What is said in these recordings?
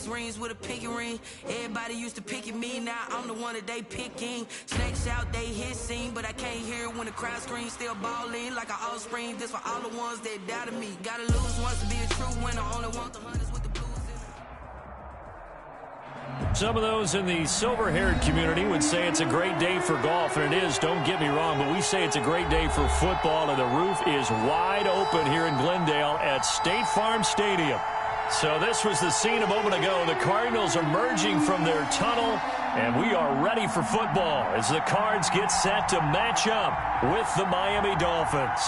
rings with a pinky ring. Everybody used to pick at me, now I'm the one that they picking. Snakes out, they hissing, but I can't hear it when the crowd screams. Still balling like an offspring. This for all the ones that doubted me. Gotta lose once to be a true winner. Only want the hunters with the blues. Some of those in the silver-haired community would say it's a great day for golf, and it is, don't get me wrong, but we say it's a great day for football, and the roof is wide open here in Glendale at State Farm Stadium. So this was the scene a moment ago. The Cardinals emerging from their tunnel, and we are ready for football as the Cards get set to match up with the Miami Dolphins.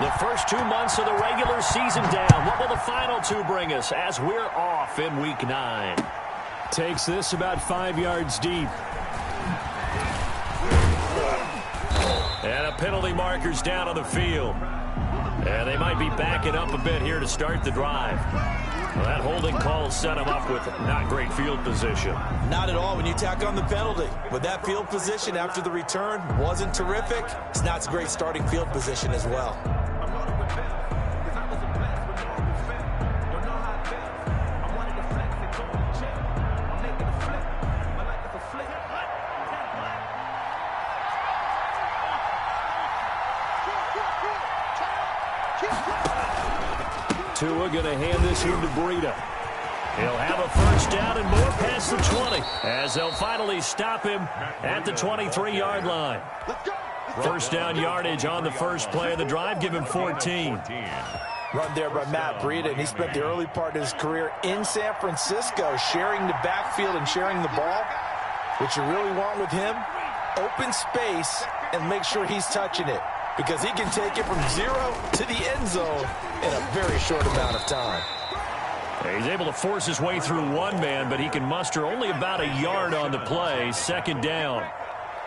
The first 2 months of the regular season down. What will the final two bring us as we're off in Week 9? Takes this about 5 yards deep. And a penalty marker's down on the field. And they might be backing up a bit here to start the drive. Well, that holding call set him up with not great field position. Not at all when you tack on the penalty. But that field position after the return wasn't terrific. It's not a great starting field position as well. Tua going to hand this one to Breida. He'll have a first down and more past the 20 as they'll finally stop him at the 23-yard line. First down yardage on the first play of the drive. Give him 14. Run there by Matt Breida, and he spent the early part of his career in San Francisco sharing the backfield and sharing the ball. What you really want with him, open space and make sure he's touching it, because he can take it from 0 to the end zone in a very short amount of time. He's able to force his way through one man, but he can muster only about a yard on the play. Second down.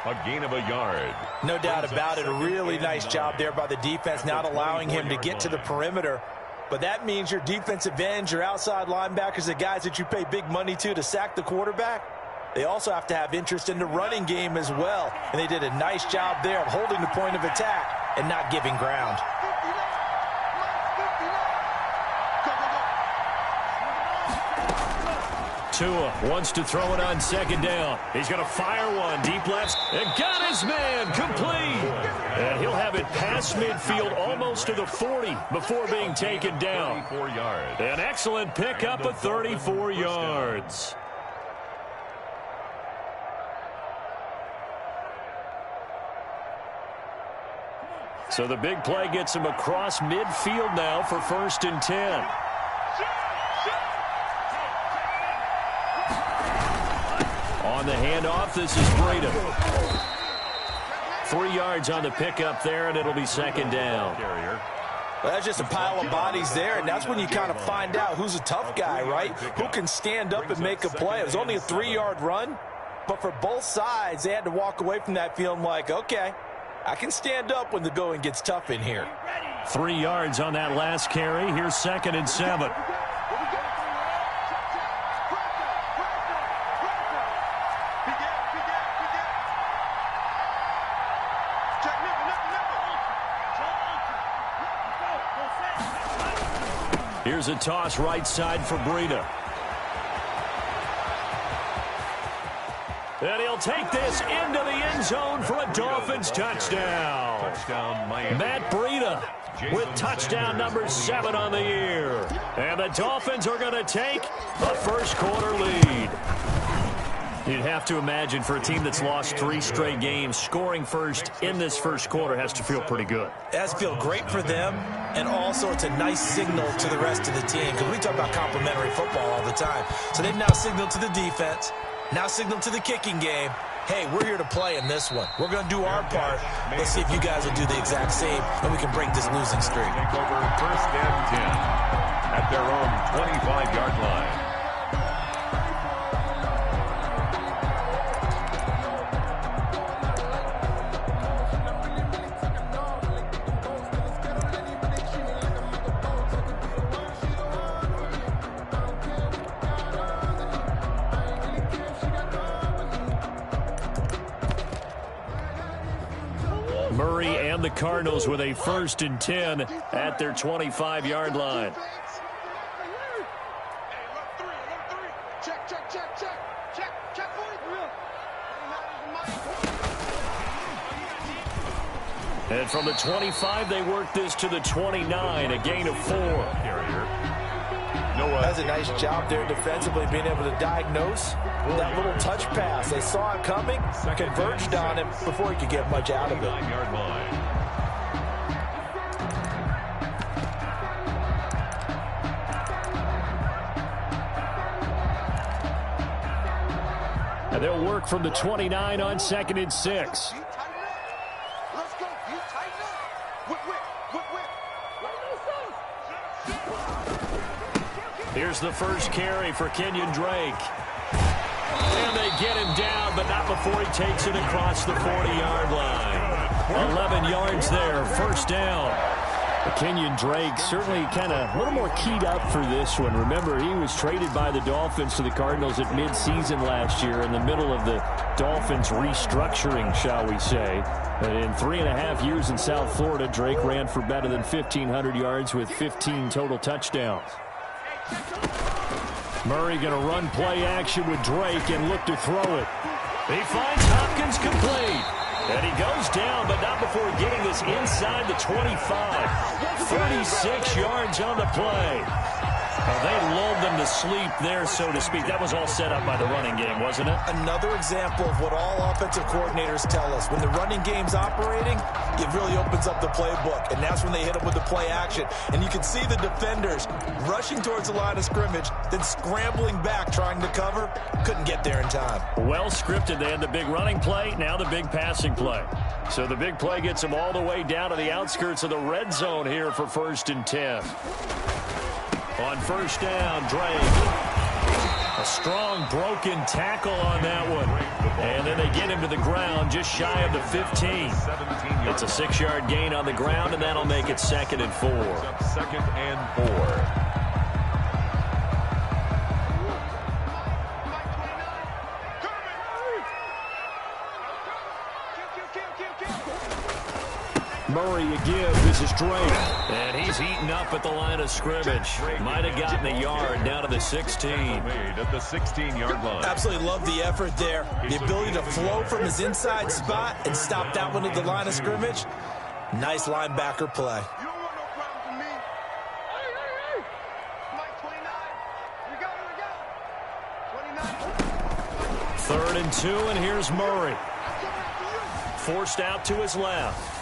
A gain of a yard. No doubt about it. A really nice job there by the defense, not allowing him to get to the perimeter. But that means your defensive ends, your outside linebackers, the guys that you pay big money to sack the quarterback, they also have to have interest in the running game as well. And they did a nice job there of holding the point of attack and not giving ground. Tua wants to throw it on second down. He's going to fire one deep left and got his man complete. And he'll have it past midfield almost to the 40 before being taken down. 34 yards. An excellent pickup of 34 yards. So the big play gets him across midfield now for 1st and 10. On the handoff, this is Breida. 3 yards on the pickup there, and it'll be second down. Well, that's just a pile of bodies there, and that's when you kind of find out who's a tough guy, right? Who can stand up and make a play. It was only a 3-yard run, but for both sides, they had to walk away from that feeling like, okay, I can stand up when the going gets tough in here. 3 yards on that last carry. Here's 2nd and 7. Here's a toss right side for Breida. And he'll take this into the end zone for a Dolphins touchdown. Touchdown, Miami. Matt Breida with touchdown number 7 on the year. And the Dolphins are going to take a first-quarter lead. You'd have to imagine for a team that's lost 3 straight games, scoring first in this first quarter has to feel pretty good. It has to feel great for them, and also it's a nice signal to the rest of the team, because we talk about complimentary football all the time. So they've now signaled to the defense, now signaled to the kicking game, hey, we're here to play in this one. We're going to do our part. Let's see if you guys will do the exact same, and we can break this losing streak. Take over 1st and 10 at their own 25-yard line. And the Cardinals with a 1st and 10 at their 25-yard line. And from the 25, they work this to the 29, a gain of 4. That's a nice job there defensively, being able to diagnose that little touch pass. They saw it coming, converged on him before he could get much out of it. And they'll work from the 29 on 2nd and 6. Here's the first carry for Kenyon Drake. And they get him down, but not before he takes it across the 40-yard line. 11 yards there, 1st down. Kenyon Drake certainly kind of a little more keyed up for this one. Remember, he was traded by the Dolphins to the Cardinals at midseason last year in the middle of the Dolphins restructuring, shall we say. And in 3.5 years in South Florida, Drake ran for better than 1,500 yards with 15 total touchdowns. Murray going to run play action with Drake and look to throw it. He finds Hopkins complete. And he goes down, but not before getting this inside the 25. 36 yards on the play. They lulled them to sleep there, so to speak. That was all set up by the running game, wasn't it? Another example of what all offensive coordinators tell us. When the running game's operating, it really opens up the playbook, and that's when they hit them with the play action. And you can see the defenders rushing towards the line of scrimmage, then scrambling back, trying to cover. Couldn't get there in time. Well scripted. They had the big running play, now the big passing play. So the big play gets them all the way down to the outskirts of the red zone here for 1st and 10. On 1st down, Drake. A strong broken tackle on that one. And then they get him to the ground just shy of the 15. It's a 6-yard gain on the ground, and that'll make it 2nd and 4. 2nd and 4. Murray again. This is Drake. And he's eaten up at the line of scrimmage. Might have gotten a yard down to the 16. At the 16-yard line. Absolutely love the effort there. The ability to flow from his inside spot and stop that one at the line of scrimmage. Nice linebacker play. 3rd and 2, and here's Murray. Forced out to his left.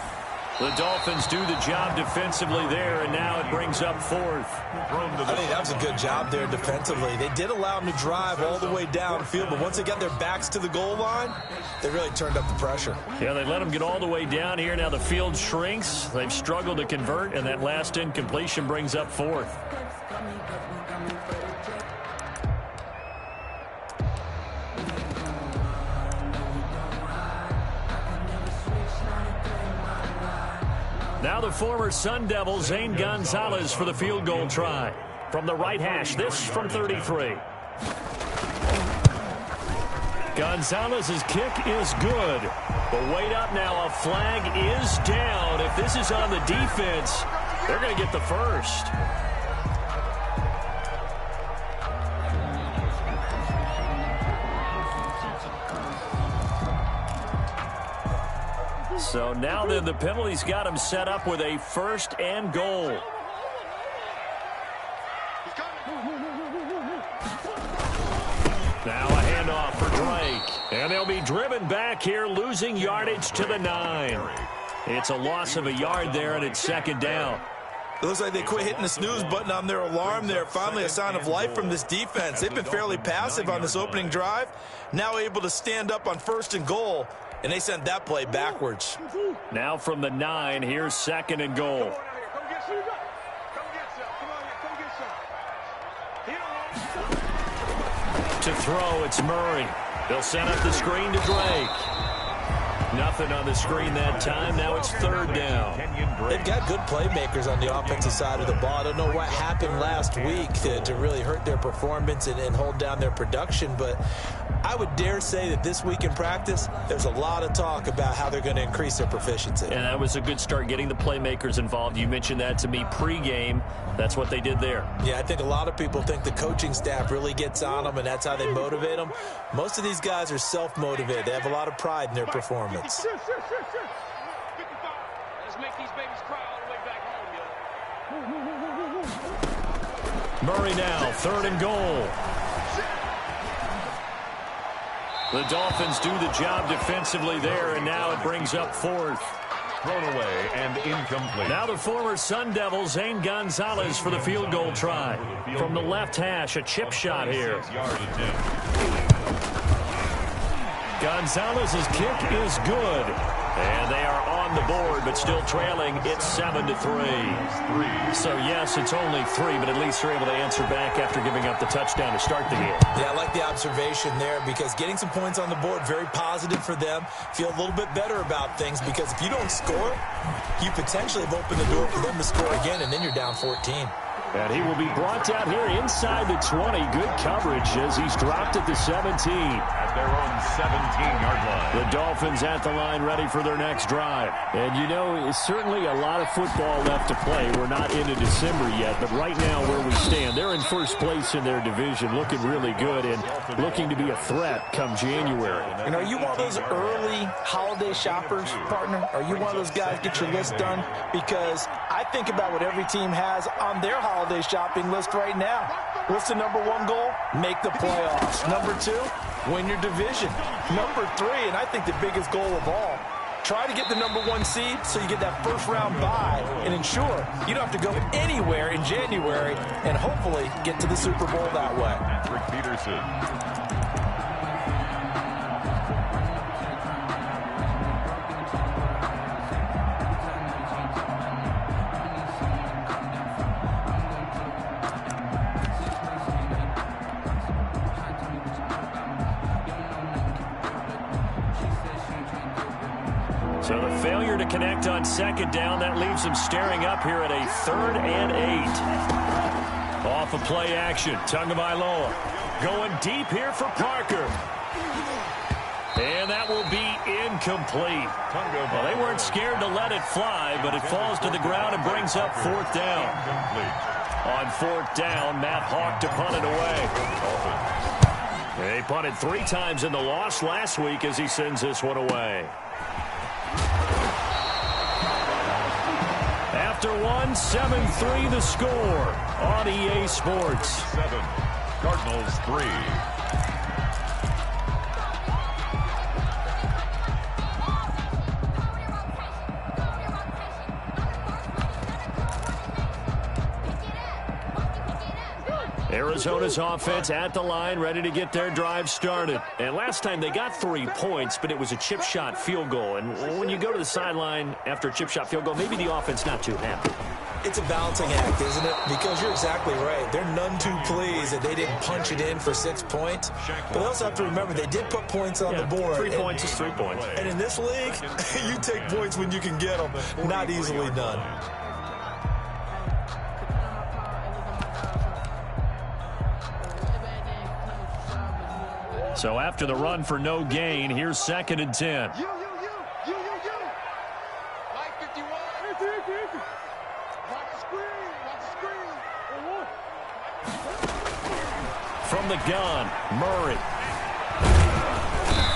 The Dolphins do the job defensively there, and now it brings up 4th. I think that was a good job there defensively. They did allow them to drive all the way downfield, but once they got their backs to the goal line, they really turned up the pressure. Yeah, they let them get all the way down here. Now the field shrinks. They've struggled to convert, and that last incompletion brings up 4th. Now the former Sun Devil, Zane Gonzalez, for the field goal try. From the right hash, this from 33. Gonzalez's kick is good. But wait up now, a flag is down. If this is on the defense, they're going to get the first. So now then the penalty's got him set up with a 1st and goal. Now a handoff for Drake. And they'll be driven back here, losing yardage to the 9. It's a loss of a yard there, and it's 2nd down. It looks like they quit hitting the snooze button on their alarm there. Finally a sign of life from this defense. They've been fairly passive on this opening drive. Now able to stand up on 1st and goal. And they sent that play backwards. Now from the 9, here's 2nd and goal. To throw, it's Murray. They'll send up the screen to Drake. Nothing on the screen that time. Now it's third down. They've got good playmakers on the offensive side of the ball. I don't know what happened last week to really hurt their performance and hold down their production, but I would dare say that this week in practice, there's a lot of talk about how they're going to increase their proficiency. And that was a good start, getting the playmakers involved. You mentioned that to me pregame. That's what they did there. Yeah, I think a lot of people think the coaching staff really gets on them, and that's how they motivate them. Most of these guys are self-motivated. They have a lot of pride in their performance. Let's make these babies cry all the way back home, yo. Murray now, third and goal. The Dolphins do the job defensively there, and now it brings up fourth. Thrown away and incomplete. Now the former Sun Devil, Zane Gonzalez, for the field goal try. From the left hash, a chip shot here. Gonzalez's kick is good. And they are on the board, but still trailing. It's 7-3. So, yes, it's only 3, but at least they're able to answer back after giving up the touchdown to start the game. Yeah, I like the observation there because getting some points on the board, very positive for them. Feel a little bit better about things because if you don't score, you potentially have opened the door for them to score again, and then you're down 14. And he will be brought down here inside the 20. Good coverage as he's dropped at the 17. At their own 17-yard line. The Dolphins at the line ready for their next drive. And, you know, certainly a lot of football left to play. We're not into December yet, but right now where we stand, they're in first place in their division, looking really good and looking to be a threat come January. And are you one of those early holiday shoppers, partner? Are you one of those guys get your list done? Because I think about what every team has on their holiday shopping list right now. What's the number one goal? Make the playoffs. Number 2, win your division. Number 3, and I think the biggest goal of all, try to get the number 1 seed so you get that first round bye and ensure you don't have to go anywhere in January and hopefully get to the Super Bowl that way. Rick Peterson. So the failure to connect on second down, that leaves him staring up here at a 3rd and 8. Off of play action, Tagovailoa going deep here for Parker. And that will be incomplete. Well, they weren't scared to let it fly, but it falls to the ground and brings up 4th down. On 4th down, Matt Hawk to punt it away. They punted 3 times in the loss last week as he sends this one away. After 1, 7-3 the score on EA Sports. 7, Cardinals 3. Arizona's offense at the line, ready to get their drive started. And last time they got 3 points, but it was a chip shot field goal. And when you go to the sideline after a chip shot field goal, maybe the offense not too happy. It's a balancing act, isn't it? Because you're exactly right. They're none too pleased that they didn't punch it in for 6 points. But they also have to remember they did put points on the board. 3 points is 3 points. And in this league, you take points when you can get them. Not easily done. So after the run for no gain, here's 2nd and 10. Like 51. Watch the screen. From the gun, Murray.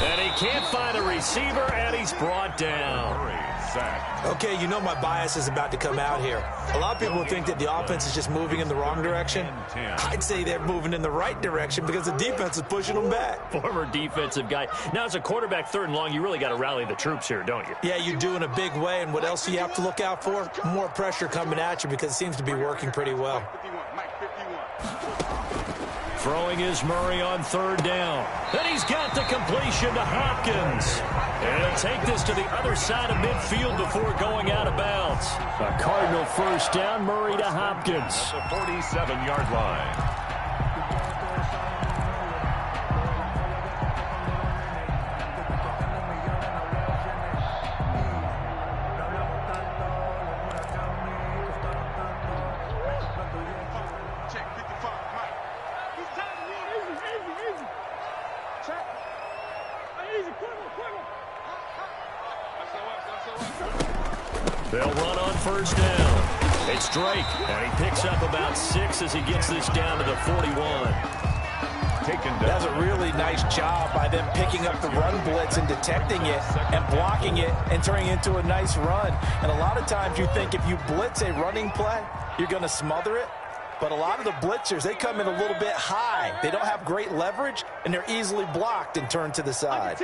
And he can't find a receiver, and he's brought down. Okay, you know my bias is about to come out here. A lot of people think that the offense is just moving in the wrong direction. I'd say they're moving in the right direction because the defense is pushing them back. Former defensive guy. Now, as a quarterback 3rd and long, you really got to rally the troops here, don't you? Yeah, you do in a big way. And what else do you have to look out for? More pressure coming at you because it seems to be working pretty well. Throwing is Murray on 3rd down. And he's got the completion to Hopkins. And he'll take this to the other side of midfield before going out of bounds. A Cardinal 1st down, Murray to Hopkins. At the 47-yard line. They'll run on first down. It's Drake, and he picks up about 6 as he gets this down to the 41. That's a really nice job by them picking up the run blitz and detecting it and blocking it and turning it into a nice run. And a lot of times you think if you blitz a running play, you're going to smother it. But a lot of the blitzers, they come in a little bit high. They don't have great leverage, and they're easily blocked and turned to the side.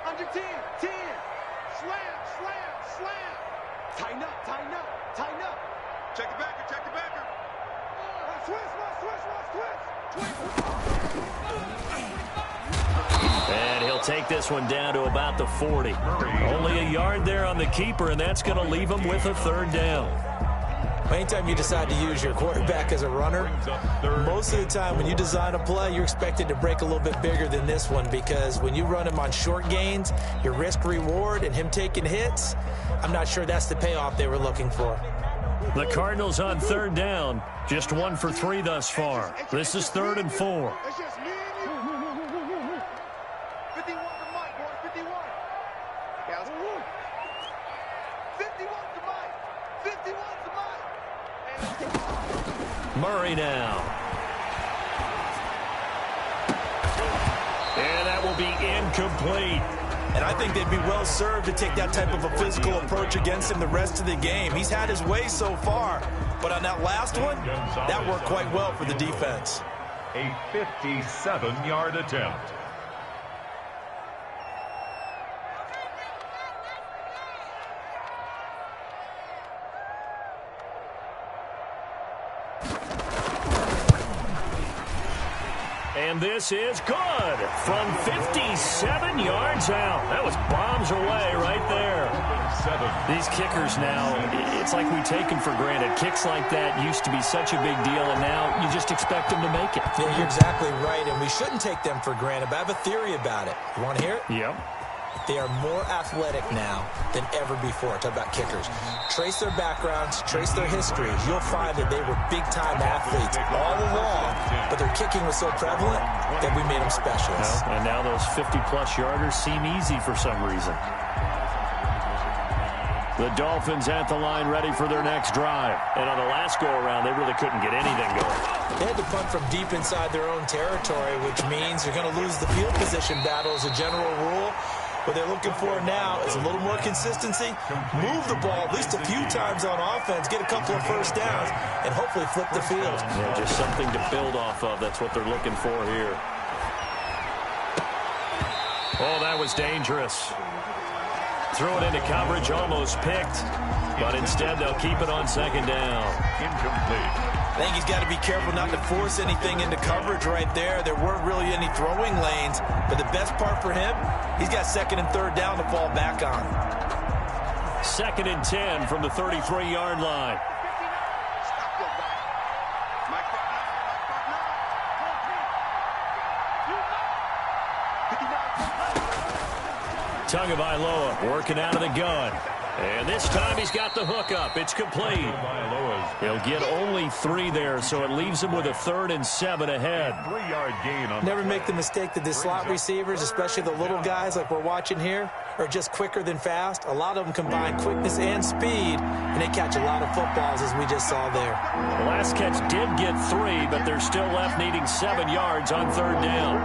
Under 10. Slam. Tighten up. Check the backer. Switch. And he'll take this one down to about the 40. Only a yard there on the keeper, and that's going to leave him with a third down. Anytime you decide to use your quarterback as a runner, most of the time when you design a play, you're expected to break a little bit bigger than this one, because when you run him on short gains, your risk-reward and him taking hits, I'm not sure that's the payoff they were looking for. The Cardinals on third down, just 1 for 3 thus far. This is 3rd and 4. It's just me and you. 51 to Mike, boys. 51. Yeah, let's go. 51 to Mike. 51 to Mike. Murray now. And that will be incomplete. And I think they'd be well served to take that type of a physical approach against him the rest of the game. He's had his way so far, but on that last one, that worked quite well for the defense. A 57-yard attempt. And this is good from 57 yards out. That was bombs away right there. These kickers now, it's like we take them for granted. Kicks like that used to be such a big deal, and now you just expect them to make it. Yeah, you're exactly right, and we shouldn't take them for granted, but I have a theory about it. You want to hear it? Yep. They are more athletic now than ever before. Talk about kickers. Trace their backgrounds, trace their histories. You'll find that they were big-time athletes all along, but their kicking was so prevalent that we made them specialists. And now those 50-plus yarders seem easy for some reason. The Dolphins at the line ready for their next drive. And on the last go-around, they really couldn't get anything going. They had to punt from deep inside their own territory, which means you're going to lose the field position battle as a general rule. What they're looking for now is a little more consistency, move the ball at least a few times on offense, get a couple of first downs, and hopefully flip the field. Yeah, just something to build off of. That's what they're looking for here. Oh, that was dangerous. Throw it into coverage, almost picked, but instead they'll keep it on second down. Incomplete. I think he's got to be careful not to force anything into coverage right there. There weren't really any throwing lanes, but the best part for him, he's got second and third down to fall back on. 2nd and 10 from the 33-yard line. Tagovailoa working out of the gun. And this time he's got the hook up. It's complete. He'll get only 3 there, so it leaves him with a 3rd and 7 ahead. 3-yard gain on. Never make the mistake that the slot receivers, especially the little guys like we're watching here, are just quicker than fast. A lot of them combine quickness and speed, and they catch a lot of footballs, as we just saw there. The last catch did get 3, but they're still left needing 7 yards on 3rd down.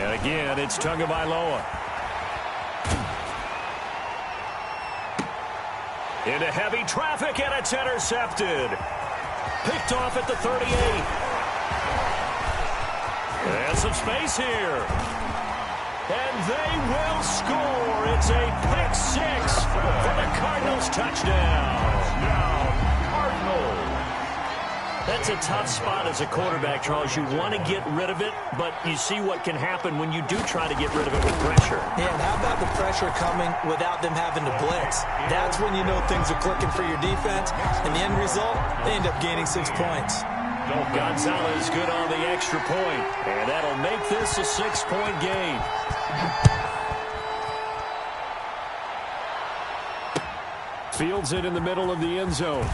And again, it's Tagovailoa. Into heavy traffic, and it's intercepted. Picked off at the 38. And some space here. And they will score. It's a pick 6 for the Cardinals touchdown. Cardinals. That's a tough spot as a quarterback, Charles. You want to get rid of it, but you see what can happen when you do try to get rid of it with pressure. Yeah, and how about the pressure coming without them having to blitz? That's when you know things are clicking for your defense, and the end result, they end up gaining 6 points. Gonzalez good on the extra point, and that'll make this a 6-point game. Fields it in the middle of the end zone.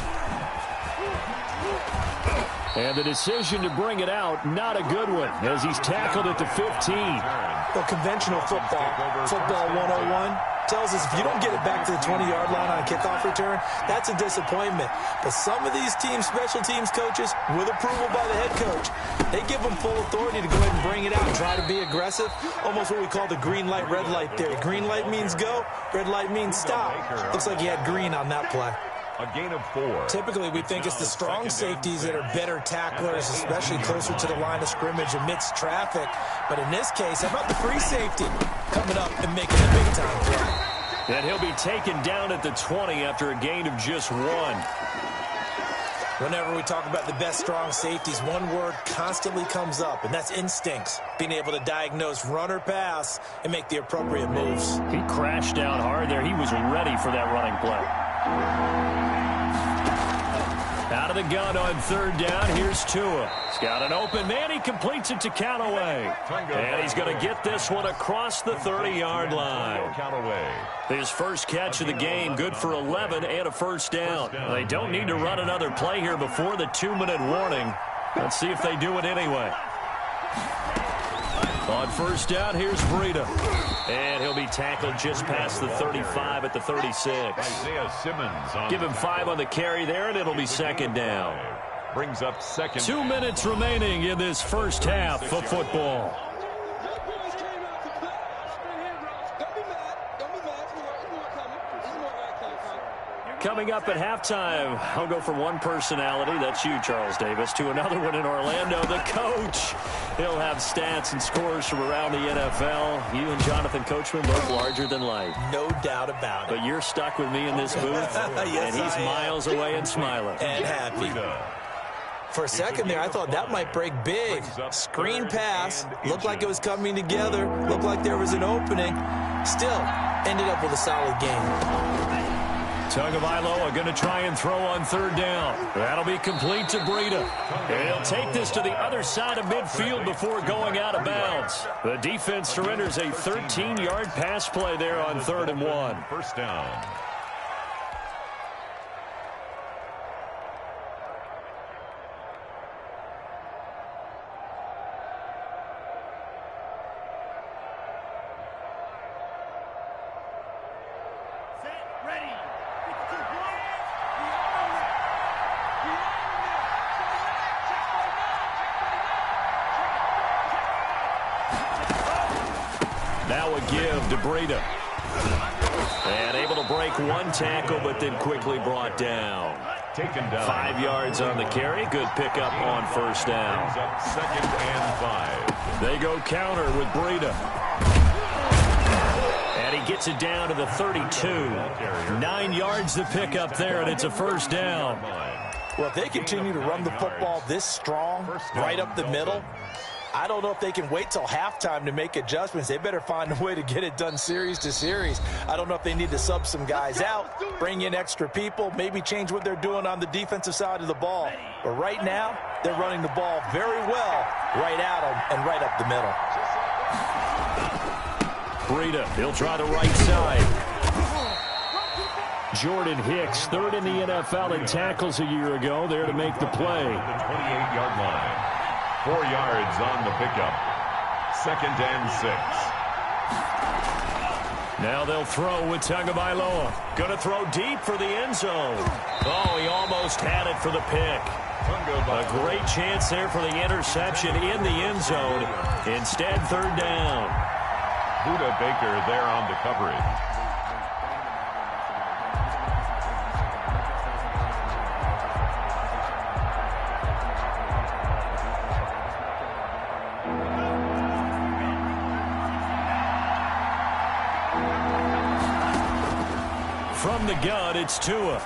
And the decision to bring it out, not a good one, as he's tackled at the 15. Well, conventional football 101, tells us if you don't get it back to the 20-yard line on a kickoff return, that's a disappointment. But some of these teams, special teams coaches, with approval by the head coach, they give them full authority to go ahead and bring it out and try to be aggressive, almost what we call the green light, red light theory. Green light means go, red light means stop. Looks like he had green on that play. A gain of 4. Typically, we think it's the strong safeties that are better tacklers, especially closer to the line of scrimmage amidst traffic. But in this case, how about the free safety coming up and making a big-time play? And he'll be taken down at the 20 after a gain of just 1. Whenever we talk about the best strong safeties, one word constantly comes up, and that's instincts. Being able to diagnose run or pass and make the appropriate moves. He crashed down hard there. He was ready for that running play. Out of the gun on 3rd down. Here's Tua. He's got an open man. He completes it to Callaway. And he's going to get this one across the 30-yard line. His first catch of the game, good for 11 and a first down. They don't need to run another play here before the 2-minute warning. Let's see if they do it anyway. On 1st down, here's Breida. And he'll be tackled just past the 35 at the 36. Isaiah Simmons. Give him 5 on the carry there, and it'll be 2nd down. Brings up 2nd. 2 minutes remaining in this first half of football. Coming up at halftime, I'll go from one personality, that's you, Charles Davis, to another one in Orlando, the coach. He'll have stats and scores from around the NFL. You and Jonathan Coachman both larger than life. No doubt about it. But you're stuck with me in this booth, yes, and he's miles away and smiling. And happy. For a second there, I thought that might break big. Screen pass, looked like it was coming together, looked like there was an opening. Still, ended up with a solid game. Tagovailoa going to try and throw on 3rd down. That'll be complete to Breida. And he'll take this to the other side of midfield before going out of bounds. The defense surrenders a 13-yard pass play there on 3rd and 1. First down. Now a give to Breida. And able to break one tackle, but then quickly brought down. Taken down. 5 yards on the carry. Good pickup on 1st down. Up 2nd and 5. They go counter with Breida. And he gets it down to the 32. 9 yards to pick up there, and it's a 1st down. Well, if they continue to run the football this strong, right up the middle, I don't know if they can wait till halftime to make adjustments. They better find a way to get it done series to series. I don't know if they need to sub some guys out, bring in extra people, maybe change what they're doing on the defensive side of the ball. But right now, they're running the ball very well right at them and right up the middle. Breida, he'll try the right side. Jordan Hicks, 3rd in the NFL in tackles a year ago, there to make the play. The 28-yard line. 4 yards on the pickup. 2nd and 6. Now they'll throw with Tagovailoa. Going to throw deep for the end zone. Oh, he almost had it for the pick. A great chance there for the interception in the end zone. Instead, 3rd down. Buda Baker there on the coverage. From the gun, it's Tua.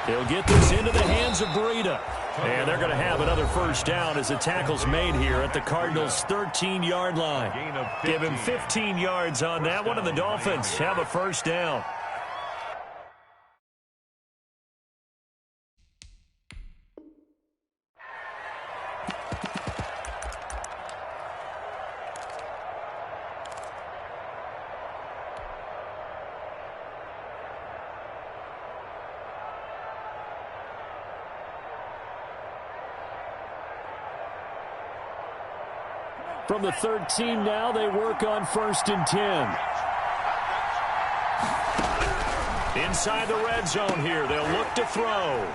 He'll get this into the hands of Breida. And they're going to have another 1st down as the tackle's made here at the Cardinals' 13-yard line. Give him 15 yards on that one, and the Dolphins have a 1st down. From the 13 now, they work on 1st and 10. Inside the red zone here. They'll look to throw.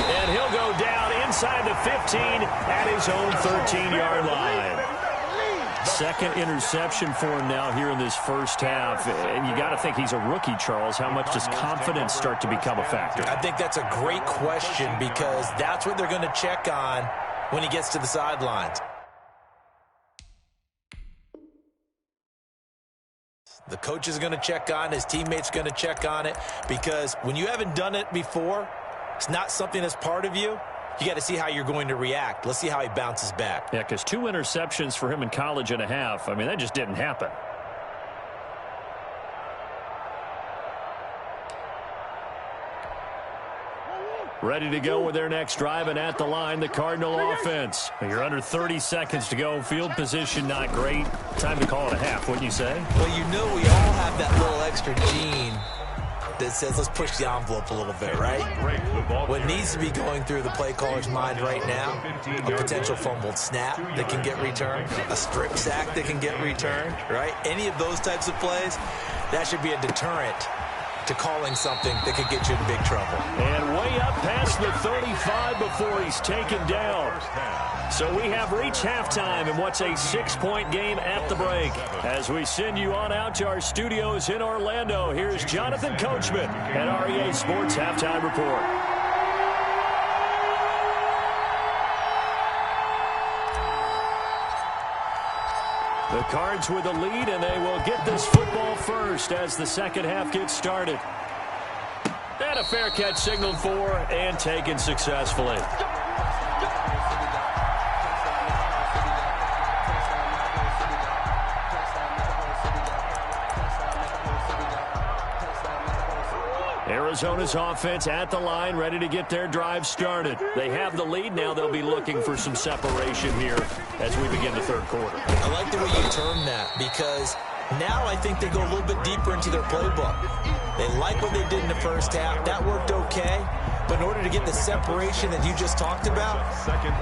And he'll go down inside the 15 at his own 13-yard line. Second interception for him now here in this first half. And you got to think he's a rookie, Charles. How much does confidence start to become a factor? I think that's a great question because that's what they're going to check on when he gets to the sidelines. The coach is going to check on it. His teammates are going to check on it because when you haven't done it before, it's not something that's part of you. You got to see how you're going to react. Let's see how he bounces back. Yeah, because 2 interceptions for him in college and a half. I mean, that just didn't happen. Ready to go with their next drive, and at the line, the Cardinal offense. You're under 30 seconds to go. Field position not great. Time to call it a half, wouldn't you say? Well, you know we all have that little extra gene that says let's push the envelope a little bit, right? What needs to be going through the play caller's mind right now, a potential fumbled snap that can get returned, a strip sack that can get returned, right? Any of those types of plays, that should be a deterrent to calling something that could get you in big trouble. And way up past the 35 before he's taken down. So we have reached halftime in what's a 6-point game at the break. As we send you on out to our studios in Orlando, here's Jonathan Coachman at REA Sports Halftime Report. The Cards with a lead, and they will get this football first as the second half gets started. And a fair catch signaled for and taken successfully. Arizona's offense at the line, ready to get their drive started. They have the lead. Now they'll be looking for some separation here as we begin the third quarter. I like the way you term that because now I think they go a little bit deeper into their playbook. They like what they did in the first half. That worked okay. But in order to get the separation that you just talked about,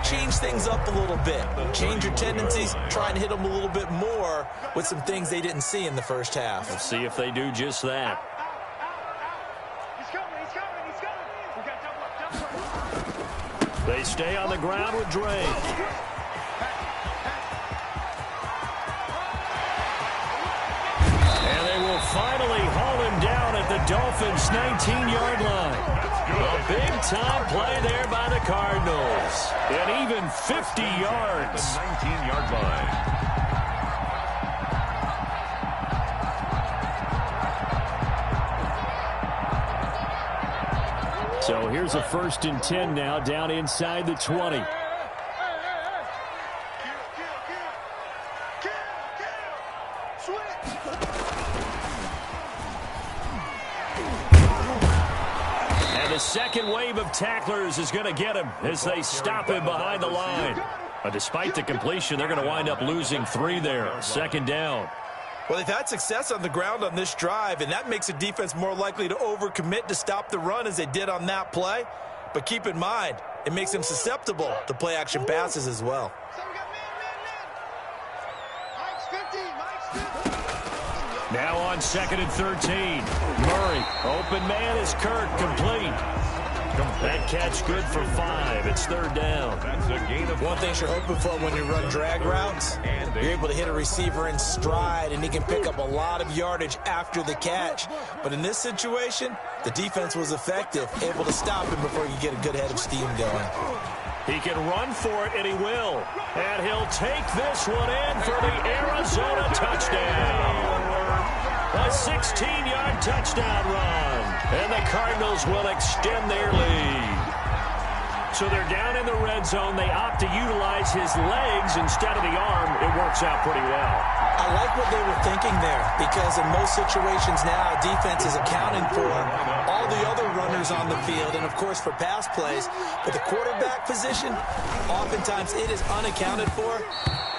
change things up a little bit. Change your tendencies. Try and hit them a little bit more with some things they didn't see in the first half. We'll see if they do just that. They stay on the ground with Drake. And they will finally haul him down at the Dolphins' 19-yard line. A big-time play there by the Cardinals. And even 50 yards. 19-yard line. So here's a 1st and 10 now, down inside the 20. And the second wave of tacklers is going to get him as they stop him behind the line. Despite the completion, they're going to wind up losing 3 there. 2nd down. Well, they've had success on the ground on this drive, and that makes the defense more likely to overcommit to stop the run as they did on that play. But keep in mind, it makes them susceptible to play-action passes as well. Now on 2nd and 13. Murray, open man is Kirk, complete. That catch good for 5. It's 3rd down. One thing you're hoping for when you run drag routes, you're able to hit a receiver in stride, and he can pick up a lot of yardage after the catch. But in this situation, the defense was effective, able to stop him before you get a good head of steam going. He can run for it, and he will. And he'll take this one in for the Arizona touchdown. A 16-yard touchdown run. And the Cardinals will extend their lead. So they're down in the red zone. They opt to utilize his legs instead of the arm. It works out pretty well. I like what they were thinking there because in most situations now, defense is accounting for all the other runners on the field and, of course, for pass plays. But the quarterback position, oftentimes it is unaccounted for.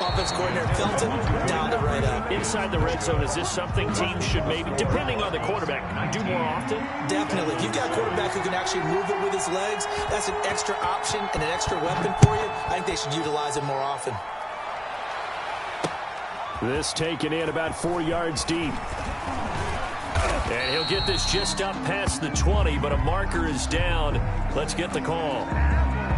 Offense coordinator Felton down to right up. Inside the red zone, is this something teams should maybe, depending on the quarterback, do more often? Definitely. If you've got a quarterback who can actually move it with his legs, that's an extra option and an extra weapon for you. I think they should utilize it more often. This taken in about 4 yards deep. And he'll get this just up past the 20, but a marker is down. Let's get the call.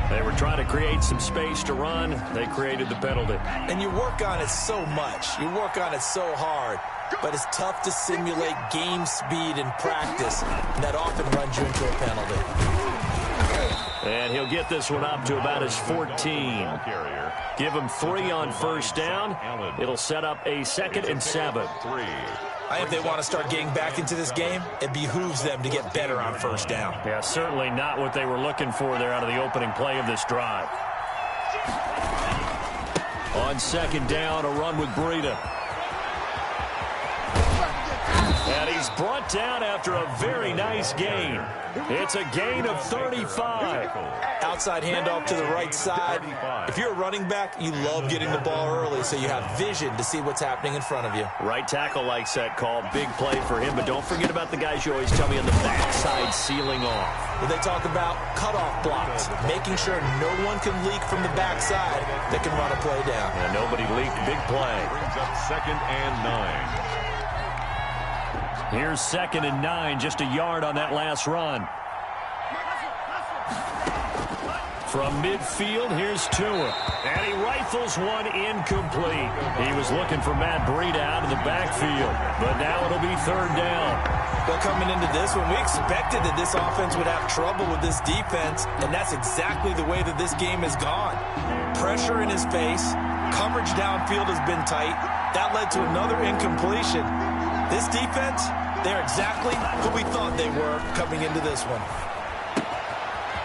They were trying to create some space to run. They created the penalty. And you work on it so much. You work on it so hard. But it's tough to simulate game speed in practice. And that often runs you into a penalty. And he'll get this one up to about his 14. Give him 3 on first down. It'll set up a 2nd and 7. I think if they want to start getting back into this game, it behooves them to get better on first down. Yeah, certainly not what they were looking for there out of the opening play of this drive. On 2nd down, a run with Breida. And he's brought down after a very nice gain. It's a gain of 35. Outside handoff to the right side. If you're a running back, you love getting the ball early so you have vision to see what's happening in front of you. Right tackle likes that call. Big play for him, but don't forget about the guys you always tell me on the backside sealing off. Well, they talk about cutoff blocks, making sure no one can leak from the backside that can run a play down. And nobody leaked. Big play. Brings up 2nd and 9. Here's 2nd and 9, just a yard on that last run. From midfield, here's Tua. And he rifles one incomplete. He was looking for Matt Breida out of the backfield. But now it'll be 3rd down. Well, coming into this one, we expected that this offense would have trouble with this defense, and that's exactly the way that this game has gone. Pressure in his face. Coverage downfield has been tight. That led to another incompletion. This defense, they're exactly who we thought they were coming into this one.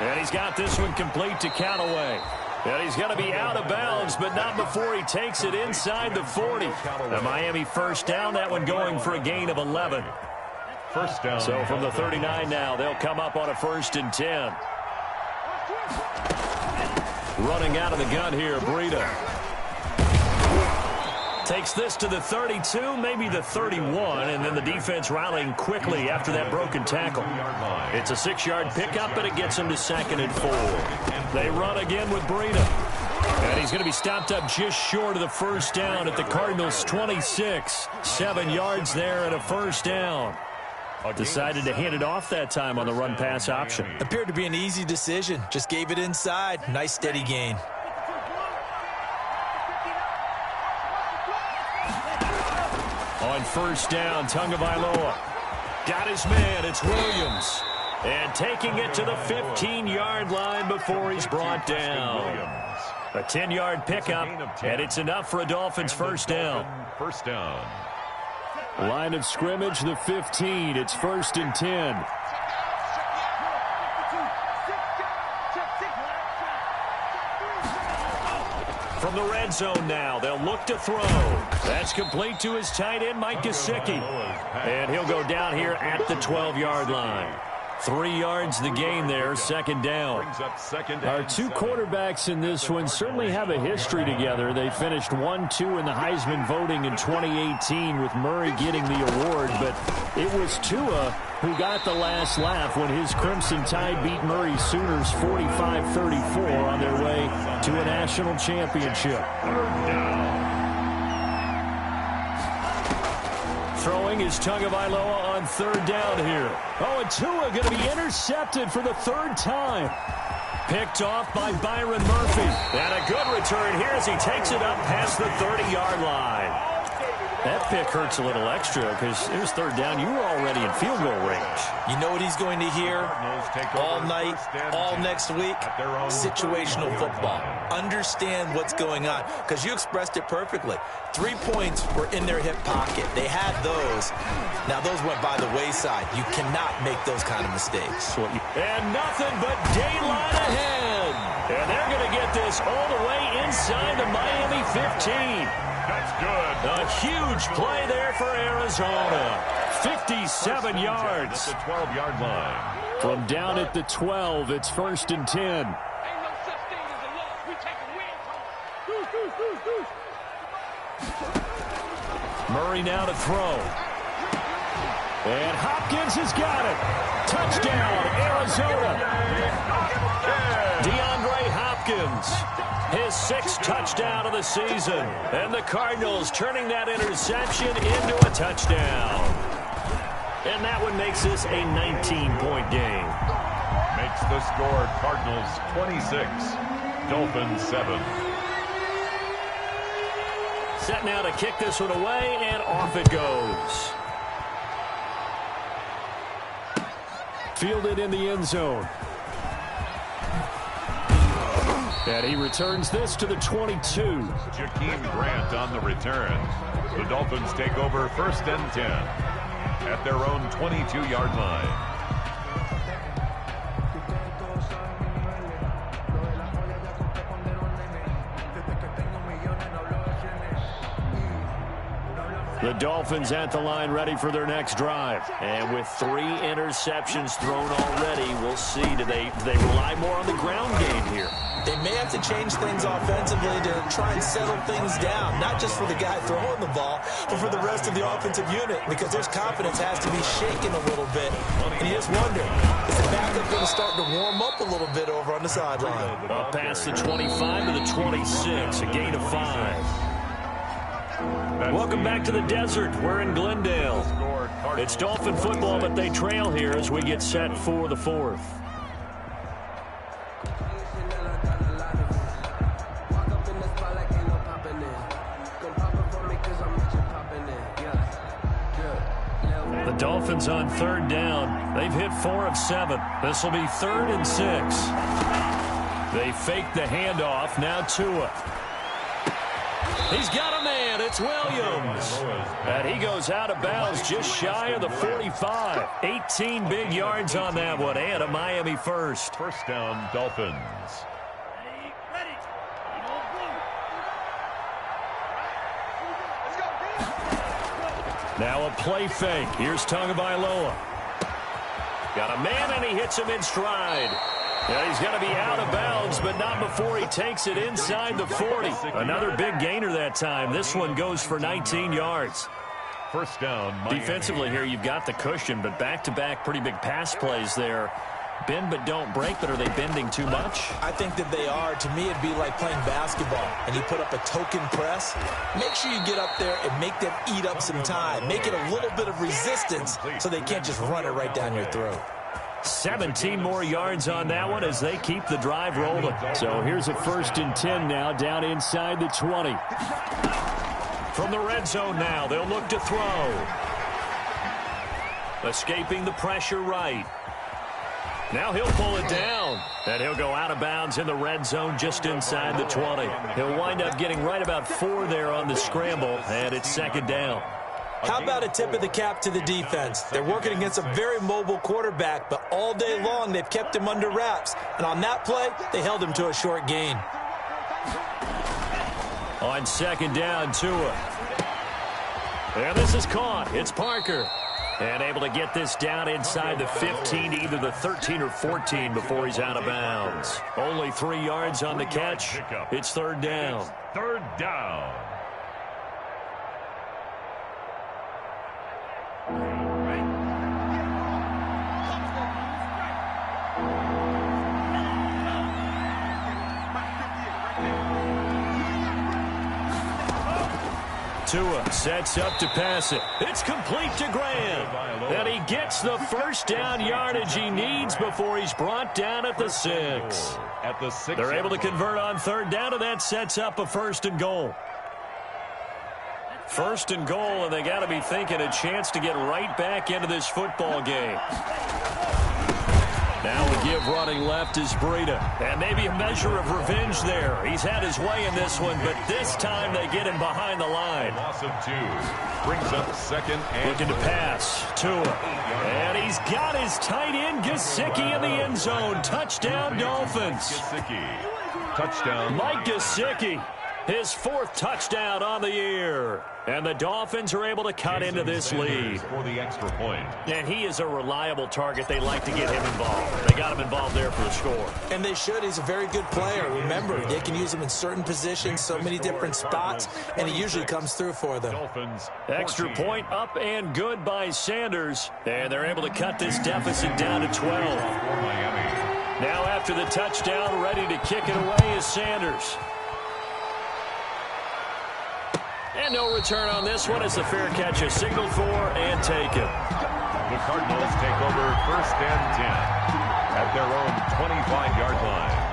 And he's got this one complete to Callaway. And he's going to be out of bounds, but not before he takes it inside the 40. The Miami first down, that one going for a gain of 11. First down. So from the 39 now, they'll come up on a 1st and 10. Running out of the gun here, Breida. Takes this to the 32, maybe the 31, and then the defense rallying quickly after that broken tackle. It's a 6-yard pickup, but it gets him to 2nd and 4. They run again with Breida. And he's going to be stopped up just short of the first down at the Cardinals' 26. 7 yards there and a first down. Decided to hand it off that time on the run-pass option. Appeared to be an easy decision. Just gave it inside. Nice steady gain. On first down, Tagovailoa got his man. It's Williams. And taking it to the 15-yard line before he's brought down. A 10-yard pickup, and it's enough for a Dolphins first down. First down. Line of scrimmage, the 15. It's 1st and 10. From the red zone now, they'll look to throw. That's complete to his tight end, Mike Gesicki. And he'll go down here at the 12-yard line. 3 yards the gain there, 2nd down. Our 2 quarterbacks in this one certainly have a history together. They finished 1-2 in the Heisman voting in 2018 with Murray getting the award, but it was Tua who got the last laugh when his Crimson Tide beat Murray's Sooners 45-34 on their way to a national championship. Throwing is Tagovailoa on 3rd down here. Oh, and Tua going to be intercepted for the 3rd time. Picked off by Byron Murphy. And a good return here as he takes it up past the 30-yard line. That pick hurts a little extra because it was 3rd down. You were already in field goal range. You know what he's going to hear all night, all next week? Situational football. Understand what's going on because you expressed it perfectly. 3 points were in their hip pocket. They had those. Now, those went by the wayside. You cannot make those kind of mistakes. And nothing but daylight ahead. And they're going to get this all the way inside the Miami 15. That's good. A huge play there for Arizona. 57 yards. At the 12-yard line. From down at the 12, it's 1st and 10. Murray now to throw. And Hopkins has got it. Touchdown, Arizona. DeAndre Hopkins. His 6th touchdown of the season. And the Cardinals turning that interception into a touchdown. And that one makes this a 19-point game. Makes the score Cardinals 26, Dolphins 7. Set now to kick this one away, and off it goes. Fielded in the end zone. And he returns this to the 22. Jakeem Grant on the return. The Dolphins take over 1st and 10 at their own 22-yard line. The Dolphins at the line ready for their next drive. And with 3 interceptions thrown already, we'll see. Do they rely more on the ground game here? They may have to change things offensively to try and settle things down, not just for the guy throwing the ball, but for the rest of the offensive unit, because their confidence has to be shaken a little bit. And you just wonder, is the backup going to start to warm up a little bit over on the sideline? Up past the 25 to the 26, a gain of 5. Welcome back to the desert. We're in Glendale. It's Dolphin football, but they trail here as we get set for the 4th. The Dolphins on 3rd down. They've hit 4 of 7. This will be 3rd and 6. They fake the handoff. Now Tua. He's got a man. It's Williams. And he goes out of bounds just shy of the 45. 18 big yards on that one, and a Miami first. 1st down, Dolphins. Now a play fake. Here's Tagovailoa. Got a man, and he hits him in stride. Yeah, he's going to be out of bounds, but not before he takes it inside the 40. Another big gainer that time. This one goes for 19 yards. 1st down, Miami. Defensively here, you've got the cushion, but back-to-back pretty big pass plays there. Bend but don't break, but are they bending too much? I think that they are. To me, it'd be like playing basketball, and you put up a token press. Make sure you get up there and make them eat up some time. Make it a little bit of resistance so they can't just run it right down your throat. 17 more yards on that one as they keep the drive rolling. So here's a 1st and 10 now down inside the 20. From the red zone now, they'll look to throw. Escaping the pressure right. Now he'll pull it down, and he'll go out of bounds in the red zone just inside the 20. He'll wind up getting right about 4 there on the scramble, and it's 2nd down. How about a tip of the cap to the defense? They're working against a very mobile quarterback, but all day long they've kept him under wraps. And on that play, they held him to a short gain. On 2nd down, Tua. And this is caught. It's Parker. And able to get this down inside the 15, either the 13 or 14 before he's out of bounds. Only 3 yards on the catch. It's 3rd down. 3rd down. Tua sets up to pass it. It's complete to Grant. And he gets the 1st down yardage he needs before he's brought down at the 6. At the 6. They're able to convert on 3rd down, and that sets up a 1st and goal. 1st and goal, and they got to be thinking a chance to get right back into this football game. Now we give running left is Breida. And maybe a measure of revenge there. He's had his way in this one, but this time they get him behind the line. Loss of 2. Brings up 2nd and looking to pass. Tua. And he's got his tight end, Gesicki, in the end zone. Touchdown, Dolphins. Gesicki. Touchdown. Mike Gesicki. His 4th touchdown on the year. And the Dolphins are able to cut into this lead. For the extra point. And he is a reliable target. They like to get him involved. They got him involved there for the score. And they should. He's a very good player. Remember, they can use him in certain positions, so many different spots, and he usually comes through for them. Dolphins. Extra point up and good by Sanders. And they're able to cut this deficit down to 12. For Miami. Now after the touchdown, ready to kick it away is Sanders. And no return on this one as the fair catch is signaled for and taken. The The Cardinals take over 1st and 10 at their own 25-yard line.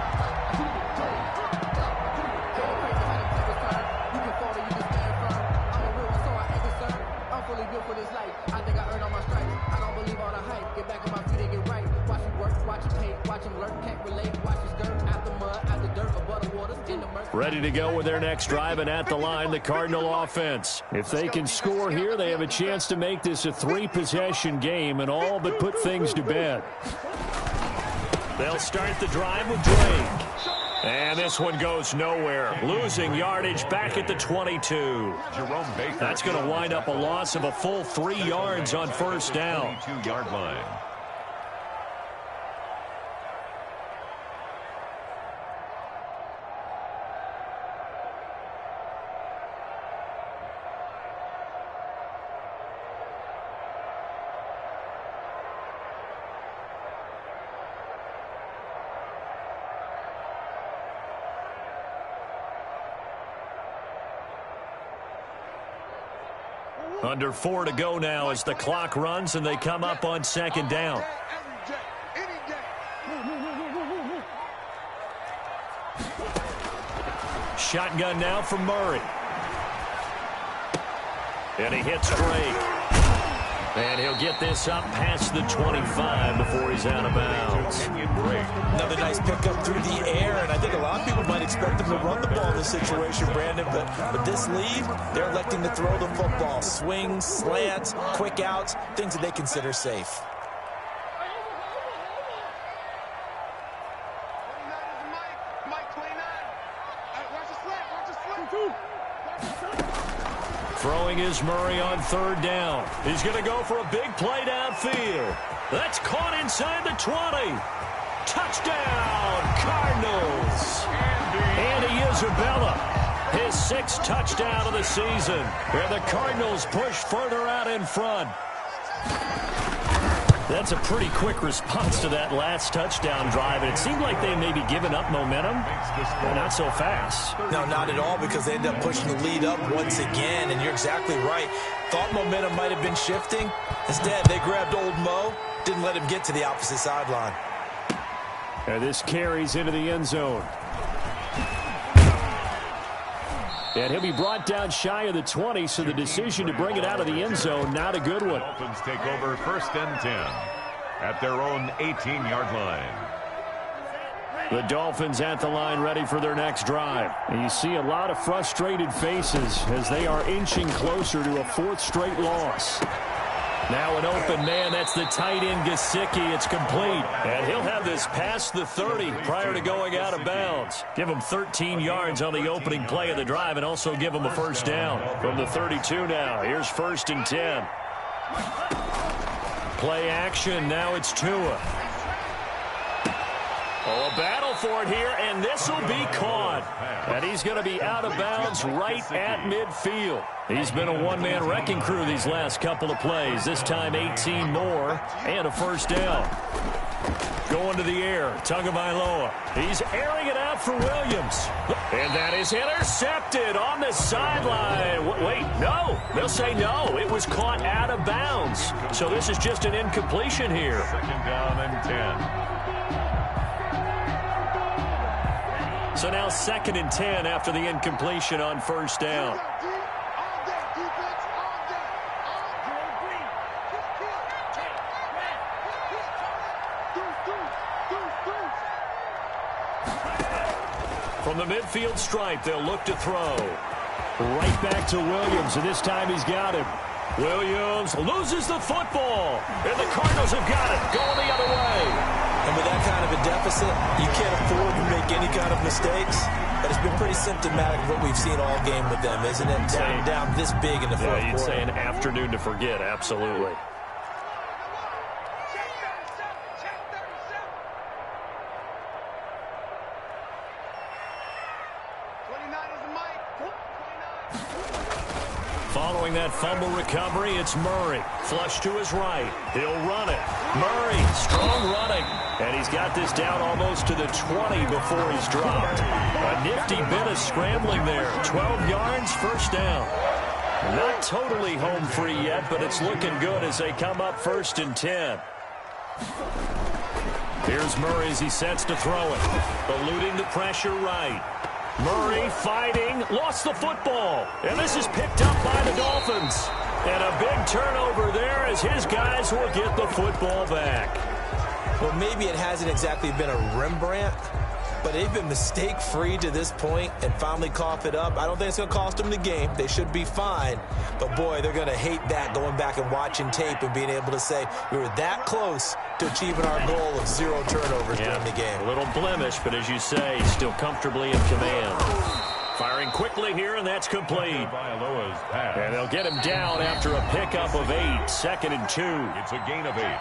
Ready to go with their next drive, and at the line, the Cardinal offense. If they can score here, they have a chance to make this a 3-possession game and all but put things to bed. They'll start the drive with Drake. And this one goes nowhere. Losing yardage back at the 22. Jerome Baker. That's going to wind up a loss of a full 3 yards on first down. 22-yard line. Under 4 to go now as the clock runs and they come up on 2nd down. Shotgun now from Murray. And he hits Drake. And he'll get this up past the 25 before he's out of bounds. Another nice pickup through the air, and I think a lot of people might expect him to run the ball in this situation, Brandon, but with this lead, they're electing to throw the football. Swings, slants, quick outs, things that they consider safe. Throwing is Murray on 3rd down. He's going to go for a big play downfield. That's caught inside the 20. Touchdown, Cardinals. Andy Isabella, his 6th touchdown of the season. Where the Cardinals push further out in front. That's a pretty quick response to that last touchdown drive. And it seemed like they may be giving up momentum, but not so fast. No, not at all, because they end up pushing the lead up once again. And you're exactly right. Thought momentum might have been shifting. Instead, they grabbed old Mo, didn't let him get to the opposite sideline. And this carries into the end zone. And he'll be brought down shy of the 20, so the decision to bring it out of the end zone, not a good one. Dolphins take over 1st and 10 at their own 18-yard line. The Dolphins at the line ready for their next drive. And you see a lot of frustrated faces as they are inching closer to a 4th straight loss. Now an open man, that's the tight end Gesicki. It's complete. And he'll have this past the 30 prior to going out of bounds. Give him 13 yards on the opening play of the drive and also give him a first down. From the 32 now, here's 1st and 10. Play action, now it's Tua. Oh, a battle for it here, and this will be caught. And he's going to be out of bounds right at midfield. He's been a one-man wrecking crew these last couple of plays. This time 18 more and a first down. Going to the air, Tagovailoa. He's airing it out for Williams. And that is intercepted on the sideline. Wait, no. They'll say no. It was caught out of bounds. So this is just an incompletion here. 2nd down and 10. So now 2nd and 10 after the incompletion on first down. From the midfield stripe, they'll look to throw. Right back to Williams, and this time he's got it. Williams loses the football, and the Cardinals have got it, going the other way. And with that kind of a deficit, you can't afford to make any kind of mistakes. But it's been pretty symptomatic of what we've seen all game with them, isn't it? Down this big in the fourth quarter. Yeah, you'd say an afternoon to forget, absolutely. Following that fumble recovery, it's Murray. Flush to his right. He'll run it. Murray, strong running. And he's got this down almost to the 20 before he's dropped. A nifty bit of scrambling there. 12 yards, first down. Not totally home free yet, but it's looking good as they come up 1st and 10. Here's Murray as he sets to throw it. Eluding the pressure right. Murray fighting, lost the football. And this is picked up by the Dolphins. And a big turnover there as his guys will get the football back. Well, maybe it hasn't exactly been a Rembrandt, but they've been mistake-free to this point and finally cough it up. I don't think it's going to cost them the game. They should be fine. But, boy, they're going to hate that, going back and watching tape and being able to say we were that close to achieving our goal of 0 turnovers during the game. A little blemish, but as you say, still comfortably in command. Firing quickly here, and that's complete. And they'll get him down after a pickup of 8, 2nd and 2. It's a gain of 8.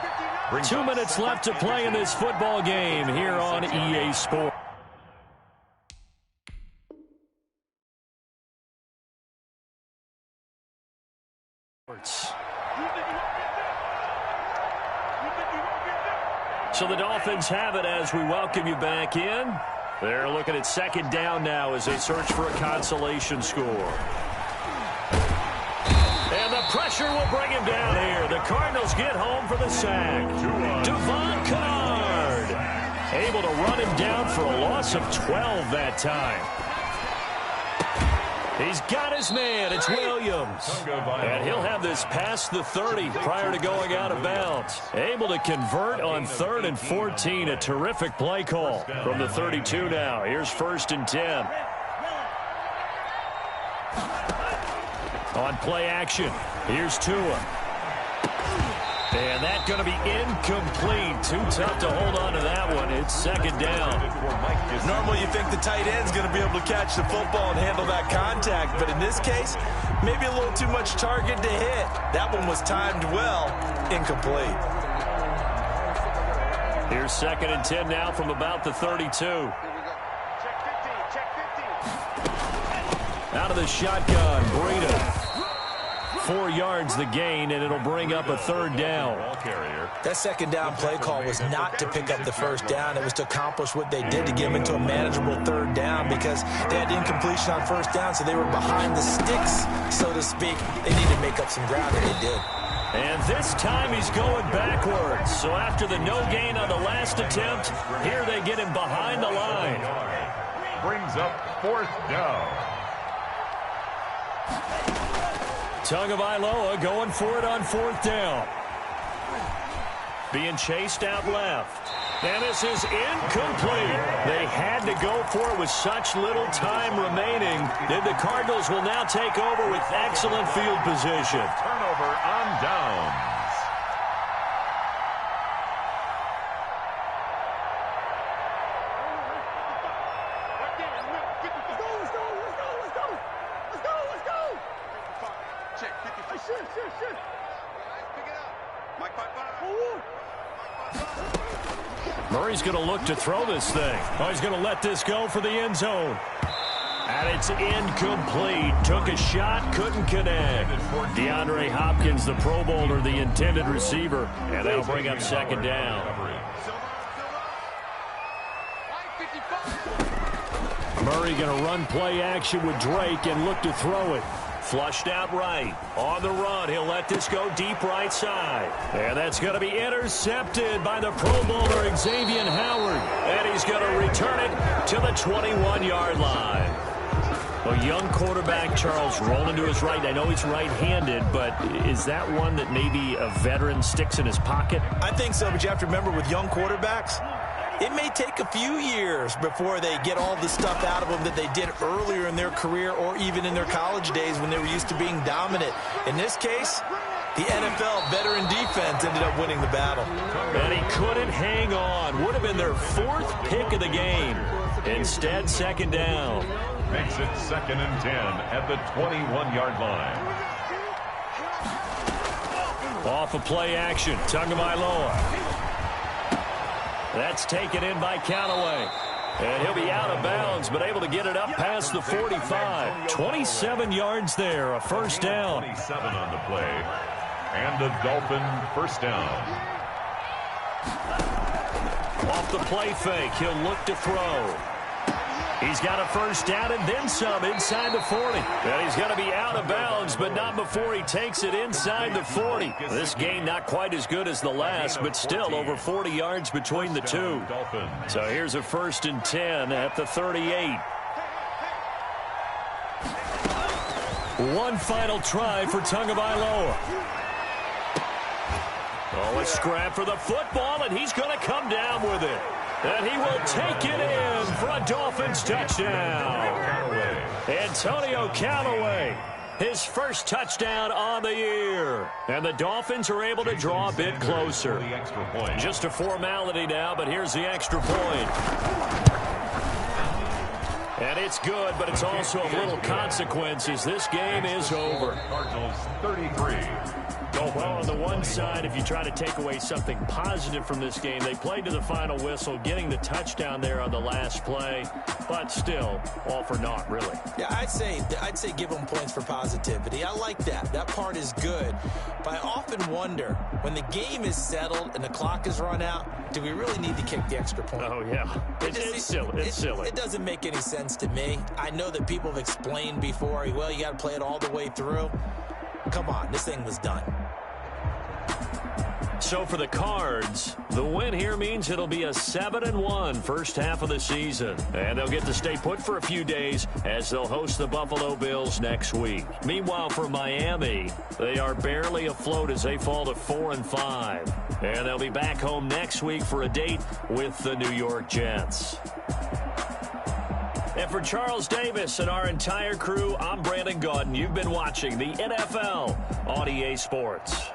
2 minutes left to play in this football game here on EA Sports. So the Dolphins have it as we welcome you back in. They're looking at 2nd down now as they search for a consolation score. And the pressure will bring him down here. The Cardinals get home for the sack. Devon Kennard able to run him down for a loss of 12 that time. He's got his man. It's Williams. And he'll have this past the 30 prior to going out of bounds. Able to convert on 3rd and 14. A terrific play call from the 32 now. Here's 1st and 10. On play action, here's Tua. And that's going to be incomplete. Too tough to hold on to that one. It's 2nd down. Normally you think the tight end's going to be able to catch the football and handle that contact, but in this case, maybe a little too much target to hit. That one was timed well, incomplete. Here's 2nd and 10 now from about the 32. Out of the shotgun, Breida. 4 yards the gain, and it'll bring up a 3rd down. That 2nd down play call was not to pick up the 1st down. It was to accomplish what they did to get them into a manageable 3rd down because they had incompletion on 1st down, so they were behind the sticks, so to speak. They needed to make up some ground, and they did. And this time he's going backwards. So after the no gain on the last attempt, here they get him behind the line. Brings up 4th down. Tagovailoa going for it on 4th down. Being chased out left. And this is incomplete. They had to go for it with such little time remaining. Then the Cardinals will now take over with excellent field position. Turnover on downs. Murray's going to look to throw this thing. Oh, he's going to let this go for the end zone. And it's incomplete. Took a shot, couldn't connect. DeAndre Hopkins, the Pro Bowler, the intended receiver. And that'll bring up 2nd down. Murray going to run play action with Drake and look to throw it. Flushed out right. On the run, he'll let this go deep right side. And that's going to be intercepted by the Pro Bowler, Xavier Howard. And he's going to return it to the 21-yard line. A young quarterback, Charles, rolling to his right. I know he's right-handed, but is that one that maybe a veteran sticks in his pocket? I think so, but you have to remember with young quarterbacks, it may take a few years before they get all the stuff out of them that they did earlier in their career or even in their college days when they were used to being dominant. In this case, the NFL veteran defense ended up winning the battle. And he couldn't hang on. Would have been their 4th pick of the game. Instead, 2nd down. Makes it 2nd and 10 at the 21-yard line. Off of play action, Tagovailoa. That's taken in by Callaway. And he'll be out of bounds, but able to get it up past the 45. 27 yards there, a 1st down. 27 on the play. And the Dolphin 1st down. Off the play fake, he'll look to throw. He's got a first down and then some inside the 40. And he's going to be out of bounds, but not before he takes it inside the 40. This game not quite as good as the last, but still over 40 yards between the two. So here's a 1st and 10 at the 38. One final try for Tagovailoa. Oh, a scrap for the football, and he's going to come down with it. And he will take it in for a Dolphins touchdown. Antonio Callaway, his first touchdown on the year. And the Dolphins are able to draw a bit closer. Just a formality now, but here's the extra point. And it's good, but it's also of little consequences. This game is over. Cardinals 33. Well, on the one side, if you try to take away something positive from this game, they played to the final whistle, getting the touchdown there on the last play, but still, all for naught, really. Yeah, I'd say give them points for positivity. I like that. That part is good. But I often wonder, when the game is settled and the clock is run out, do we really need to kick the extra point? Oh, yeah. It's silly. It's silly. It doesn't make any sense to me. I know that people have explained before, well, you got to play it all the way through. Come on, this thing was done. So for the Cards, the win here means it'll be a 7-1 first half of the season. And they'll get to stay put for a few days as they'll host the Buffalo Bills next week. Meanwhile, for Miami, they are barely afloat as they fall to 4-5. And they'll be back home next week for a date with the New York Jets. And for Charles Davis and our entire crew, I'm Brandon Gaudin. You've been watching the NFL on EA Sports.